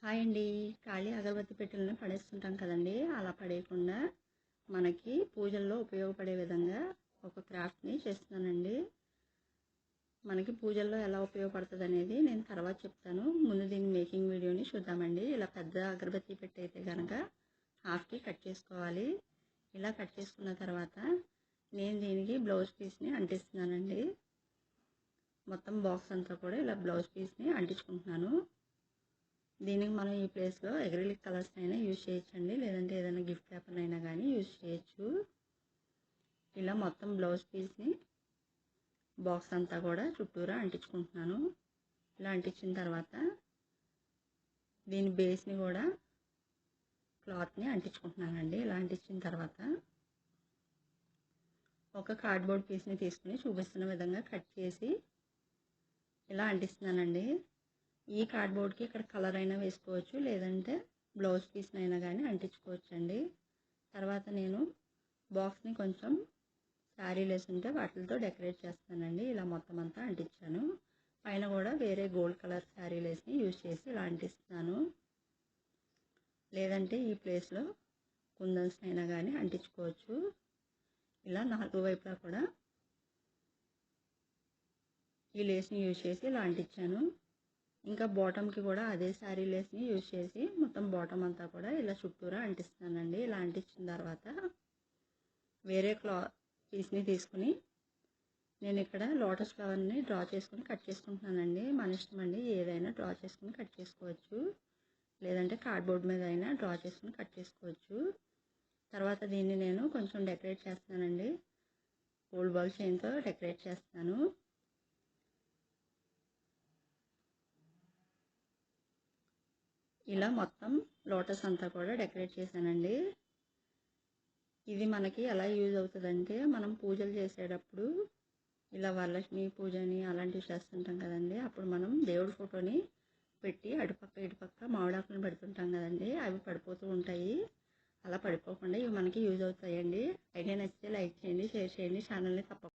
Hi అండి. ఖాళీ అగరబత్తి పెట్టెలను పడేస్తుంటాం కదండి. అలా పడేయకుండా మనకి పూజల్లో ఉపయోగపడే విధంగా ఒక క్రాఫ్ట్ని చేస్తున్నానండి. మనకి పూజల్లో ఎలా ఉపయోగపడుతుంది అనేది నేను తర్వాత చెప్తాను. ముందు దీని మేకింగ్ వీడియోని చూద్దామండి. ఇలా పెద్ద అగరబత్తి పెట్టె అయితే కనుక హాఫ్కి కట్ చేసుకోవాలి. ఇలా కట్ చేసుకున్న తర్వాత నేను దీనికి బ్లౌజ్ పీస్ని అంటిస్తున్నానండి. మొత్తం బాక్స్ అంతా కూడా ఇలా బ్లౌజ్ పీస్ని అంటించుకుంటున్నాను. దీనికి మనం ఈ ప్లేస్లో అక్రిలిక్ కలర్స్ అయినా యూజ్ చేయొచ్చండి, లేదంటే ఏదైనా గిఫ్ట్ పేపర్ అయినా కానీ యూజ్ చేయొచ్చు. ఇలా మొత్తం బ్లౌజ్ పీస్ని బాక్స్ అంతా కూడా చుట్టూరా అంటించుకుంటున్నాను. ఇలా అంటించిన తర్వాత దీని బేస్ని కూడా క్లాత్ని అంటించుకుంటున్నానండి. ఇలా అంటించిన తర్వాత ఒక కార్డ్బోర్డ్ పీస్ని తీసుకుని చూపిస్తున్న విధంగా కట్ చేసి ఇలా అంటిస్తున్నానండి. ఈ కార్డ్బోర్డ్కి ఇక్కడ కలర్ అయినా వేసుకోవచ్చు, లేదంటే బ్లౌజ్ పీస్ని అయినా కానీ అంటించుకోవచ్చు అండి. తర్వాత నేను బాక్స్ని కొంచెం శారీ లేస్ ఉంటే వాటితో డెకరేట్ చేస్తానండి. ఇలా మొత్తం అంతా అంటించాను. పైన కూడా వేరే గోల్డ్ కలర్ శారీ లేస్ని యూజ్ చేసి ఇలా అంటిస్తున్నాను. లేదంటే ఈ ప్లేస్లో కుందన్స్ అయినా కానీ అంటించుకోవచ్చు. ఇలా నాలుగు వైపులా కూడా ఈ లేస్ని యూజ్ చేసి ఇలా అంటించాను. ఇంకా బాటమ్కి కూడా అదే శారీ లేస్ని యూజ్ చేసి మొత్తం బాటమ్ అంతా కూడా ఇలా చుట్టూరా అంటిస్తానండి. ఇలా అంటించిన తర్వాత వేరే పీస్ని తీసుకుని నేను ఇక్కడ లోటస్ ఫ్లవర్ని డ్రా చేసుకుని కట్ చేసుకుంటున్నానండి. మన ఇష్టం అండి, ఏదైనా డ్రా చేసుకుని కట్ చేసుకోవచ్చు, లేదంటే కార్డ్బోర్డ్ మీద అయినా డ్రా చేసుకుని కట్ చేసుకోవచ్చు. తర్వాత దీన్ని నేను కొంచెం డెకరేట్ చేస్తానండి. గోల్డ్ బాల్ చైన్తో డెకరేట్ చేస్తాను. ఇలా మొత్తం లోటస్ అంతా కూడా డెకరేట్ చేశానండి. ఇది మనకి ఎలా యూజ్ అవుతుందంటే, మనం పూజలు చేసేటప్పుడు ఇలా వరలక్ష్మి పూజని అలాంటివి చేస్తుంటాం కదండి. అప్పుడు మనం దేవుడి ఫోటోని పెట్టి అటుపక్క ఇటుపక్క మామిడాకులను పెడుతుంటాం కదండి. అవి పడిపోతూ ఉంటాయి. అలా పడిపోకుండా ఇవి మనకి యూజ్ అవుతాయండి. ఐడియా నచ్చితే లైక్ చేయండి, షేర్ చేయండి, ఛానల్ని తప్పకుండా